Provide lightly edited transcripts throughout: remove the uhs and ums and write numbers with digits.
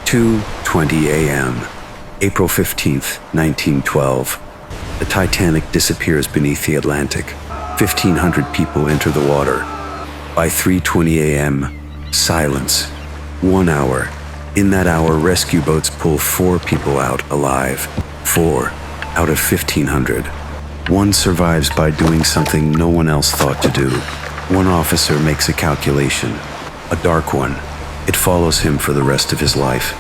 2:20 a.m., April 15th, 1912. The Titanic disappears beneath the Atlantic. 1,500 people enter the water. By 3:20 a.m., silence. 1 hour. In that hour, rescue boats pull 4 people out alive. 4 out of 1,500. One survives by doing something no one else thought to do. One officer makes a calculation, a dark one. It follows him for the rest of his life.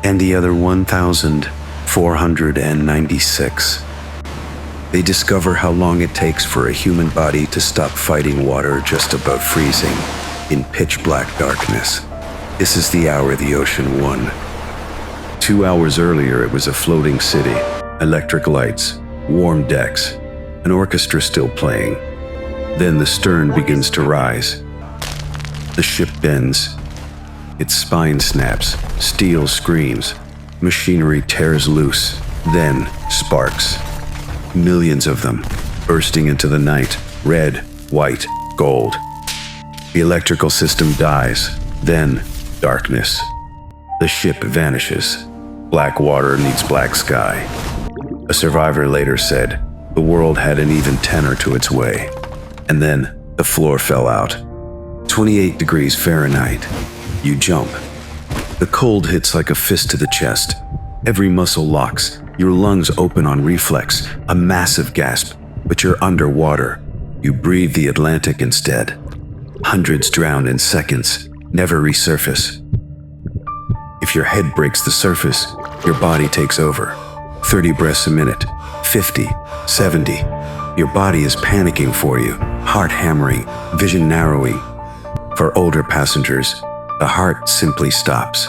And the other 1,496. They discover how long it takes for a human body to stop fighting water just above freezing in pitch black darkness. This is the hour the ocean won. 2 hours earlier, it was a floating city, electric lights, warm decks, an orchestra still playing. Then the stern begins to rise. The ship bends. Its spine snaps, steel screams, machinery tears loose, then sparks. Millions of them, bursting into the night, red, white, gold. The electrical system dies, then darkness. The ship vanishes. Black water meets black sky. A survivor later said, the world had an even tenor to its way. And then the floor fell out. 28 degrees Fahrenheit. You jump. The cold hits like a fist to the chest. Every muscle locks. Your lungs open on reflex, a massive gasp, but you're underwater. You breathe the Atlantic instead. Hundreds drown in seconds, never resurface. If your head breaks the surface, your body takes over. 30 breaths a minute, 50, 70. Your body is panicking for you, heart hammering, vision narrowing. For older passengers, the heart simply stops.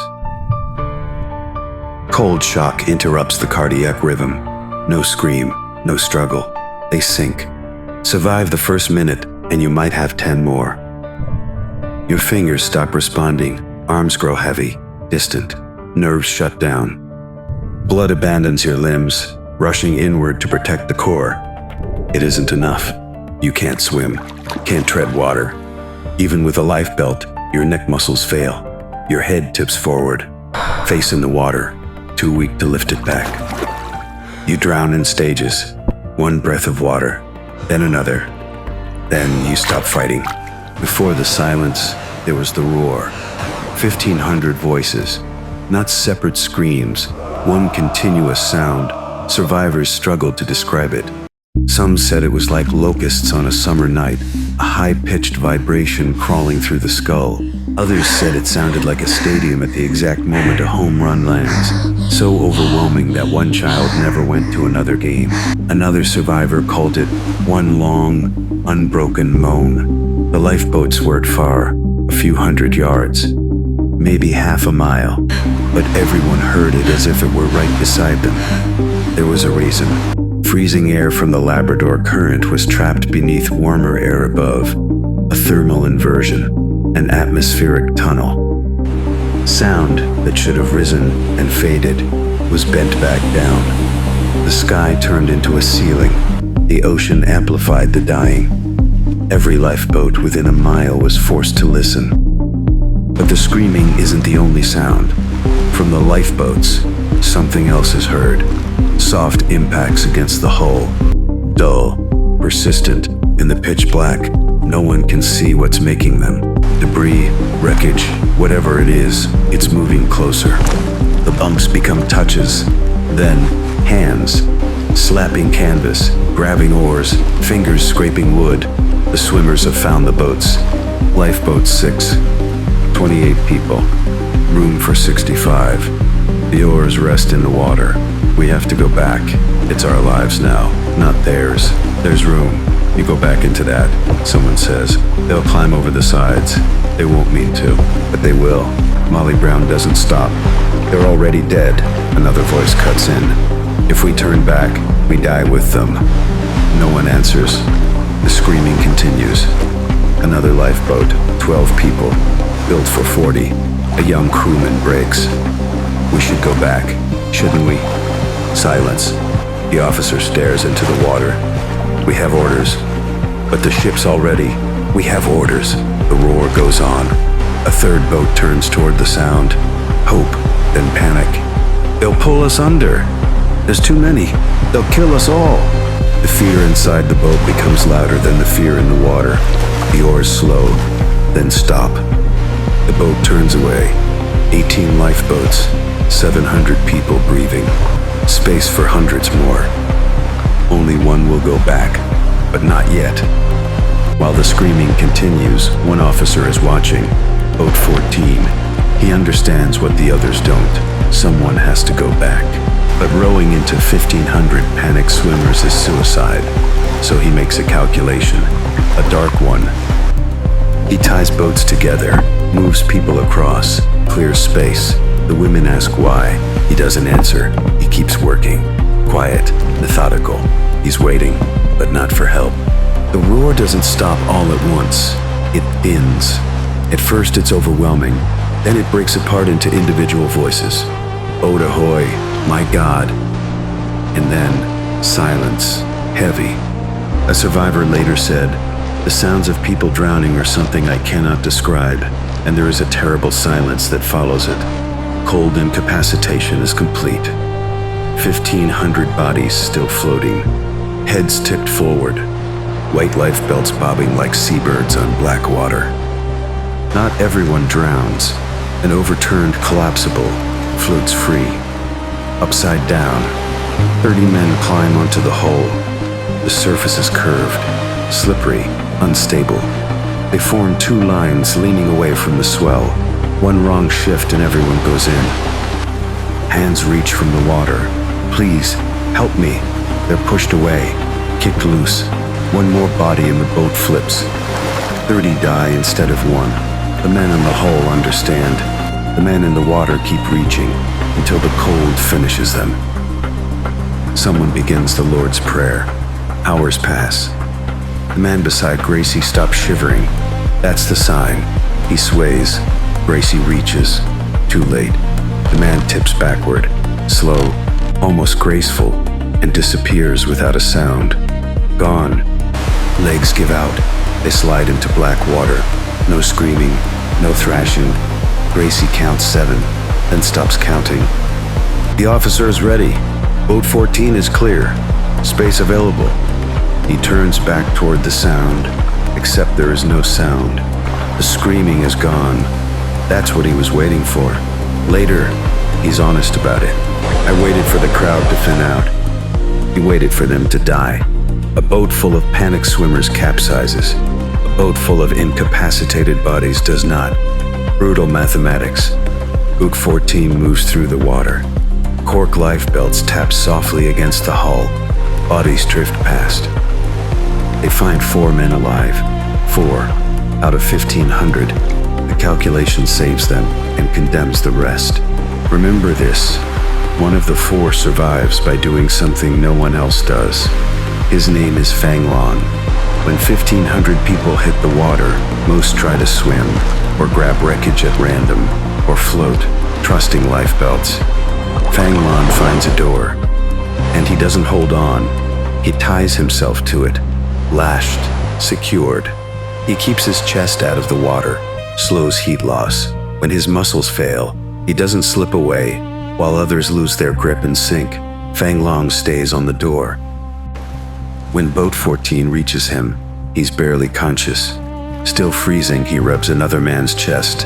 Cold shock interrupts the cardiac rhythm. No scream, no struggle. They sink. Survive the first minute, and you might have 10 more. Your fingers stop responding. Arms grow heavy, distant. Nerves shut down. Blood abandons your limbs, rushing inward to protect the core. It isn't enough. You can't swim, can't tread water. Even with a life belt, your neck muscles fail. Your head tips forward, face in the water. Too weak to lift it back. You drown in stages. One breath of water, then another. Then you stop fighting. Before the silence, there was the roar. 1,500 voices, not separate screams, one continuous sound. Survivors struggled to describe it. Some said it was like locusts on a summer night, a high-pitched vibration crawling through the skull. Others said it sounded like a stadium at the exact moment a home run lands, so overwhelming that one child never went to another game. Another survivor called it one long, unbroken moan. The lifeboats weren't far, a few hundred yards, maybe half a mile, but everyone heard it as if it were right beside them. There was a reason. Freezing air from the Labrador Current was trapped beneath warmer air above, a thermal inversion, an atmospheric tunnel. Sound that should have risen and faded was bent back down. The sky turned into a ceiling. The ocean amplified the dying. Every lifeboat within a mile was forced to listen. But the screaming isn't the only sound. From the lifeboats, something else is heard. Soft impacts against the hull. Dull, persistent, in the pitch black. No one can see what's making them. Debris, wreckage, whatever it is, it's moving closer. The bumps become touches, then hands, slapping canvas, grabbing oars, fingers scraping wood. The swimmers have found the boats. Lifeboat 6, 28 people, room for 65. The oars rest in the water. We have to go back. It's our lives now, not theirs. There's room. You go back into that, someone says. They'll climb over the sides. They won't mean to, but they will. Molly Brown doesn't stop. They're already dead, another voice cuts in. If we turn back, we die with them. No one answers. The screaming continues. Another lifeboat, 12 people, built for 40. A young crewman breaks. We should go back, shouldn't we? Silence. The officer stares into the water. We have orders. But the ship's already. We have orders. The roar goes on. A third boat turns toward the sound. Hope, then panic. pull us under. There's too many. They'll kill us all. The fear inside the boat becomes louder than the fear in the water. The oars slow, then stop. The boat turns away. 18 lifeboats, 700 people breathing. Space for hundreds more. Only one will go back, but not yet. While the screaming continues, one officer is watching. Boat 14. He understands what the others don't. Someone has to go back. But rowing into 1,500 panicked swimmers is suicide. So he makes a calculation, a dark one. He ties boats together, moves people across, clears space. The women ask why. He doesn't answer. He keeps working. Quiet, methodical. He's waiting, but not for help. The roar doesn't stop all at once. It thins. At first it's overwhelming. Then it breaks apart into individual voices. Boat ahoy, my God. And then silence, heavy. A survivor later said, "The sounds of people drowning are something I cannot describe, and there is a terrible silence that follows it. Cold incapacitation is complete. 1,500 bodies still floating, heads tipped forward, white life belts bobbing like seabirds on black water. Not everyone drowns. An overturned collapsible floats free. Upside down, 30 men climb onto the hull. The surface is curved, slippery, unstable. They form two lines leaning away from the swell. One wrong shift and everyone goes in. Hands reach from the water. Please, help me. They're pushed away, kicked loose. One more body in the boat flips. 30 die instead of one. The men in the hull understand. The men in the water keep reaching until the cold finishes them. Someone begins the Lord's Prayer. Hours pass. The man beside Gracie stops shivering. That's the sign. He sways. Gracie reaches. Too late. The man tips backward, slow, almost graceful, and disappears without a sound. Gone. Legs give out. They slide into black water. No screaming, no thrashing. Gracie counts 7, then stops counting. The officer is ready. Boat 14 is clear. Space available. He turns back toward the sound, except there is no sound. The screaming is gone. That's what he was waiting for. Later, he's honest about it. I waited for the crowd to thin out. He waited for them to die. A boat full of panic swimmers capsizes. A boat full of incapacitated bodies does not. Brutal mathematics. Boat 14 moves through the water. Cork life belts tap softly against the hull. Bodies drift past. They find 4 men alive. 4 out of 1,500. The calculation saves them and condemns the rest. Remember this. One of the 4 survives by doing something no one else does. His name is Fang Lan. When 1,500 people hit the water, most try to swim, or grab wreckage at random, or float, trusting life belts. Fang Lan finds a door, and he doesn't hold on. He ties himself to it, lashed, secured. He keeps his chest out of the water, slows heat loss. When his muscles fail, he doesn't slip away, while others lose their grip and sink. Fang Lan stays on the door. When Boat 14 reaches him, he's barely conscious. Still freezing, he rubs another man's chest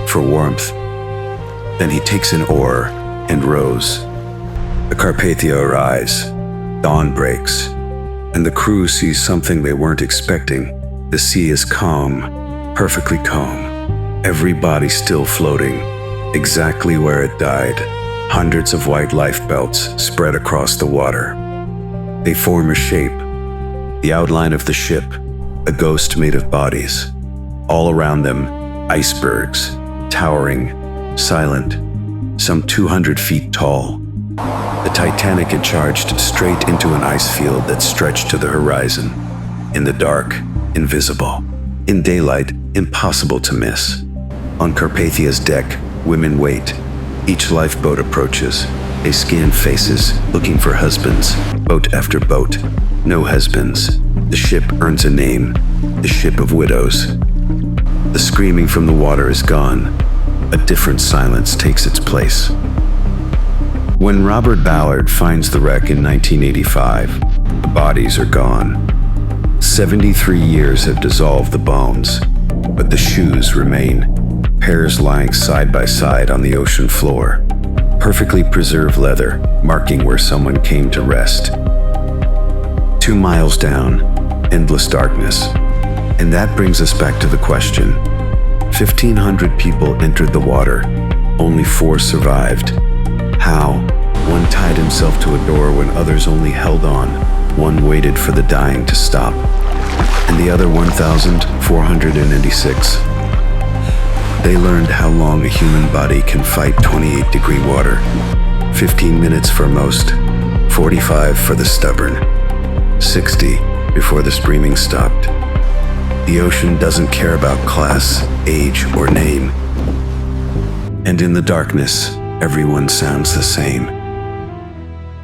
for warmth. Then he takes an oar and rows. The Carpathia arrives. Dawn breaks, and the crew sees something they weren't expecting. The sea is calm, perfectly calm. Every body still floating, exactly where it died. Hundreds of white life belts spread across the water. They form a shape, the outline of the ship, a ghost made of bodies. All around them, icebergs, towering, silent, some 200 feet tall. The Titanic had charged straight into an ice field that stretched to the horizon. In the dark, invisible. In daylight, impossible to miss. On Carpathia's deck, women wait. Each lifeboat approaches. They scan faces, looking for husbands, boat after boat. No husbands. The ship earns a name, the ship of widows. The screaming from the water is gone. A different silence takes its place. When Robert Ballard finds the wreck in 1985, the bodies are gone. 73 years have dissolved the bones, but the shoes remain, pairs lying side by side on the ocean floor. Perfectly preserved leather, marking where someone came to rest. 2 miles down, endless darkness. And that brings us back to the question. 1,500 people entered the water. Only 4 survived. How? One tied himself to a door when others only held on. One waited for the dying to stop. And the other 1,496? They learned how long a human body can fight 28-degree water. 15 minutes for most, 45 for the stubborn, 60 before the screaming stopped. The ocean doesn't care about class, age, or name. And in the darkness, everyone sounds the same.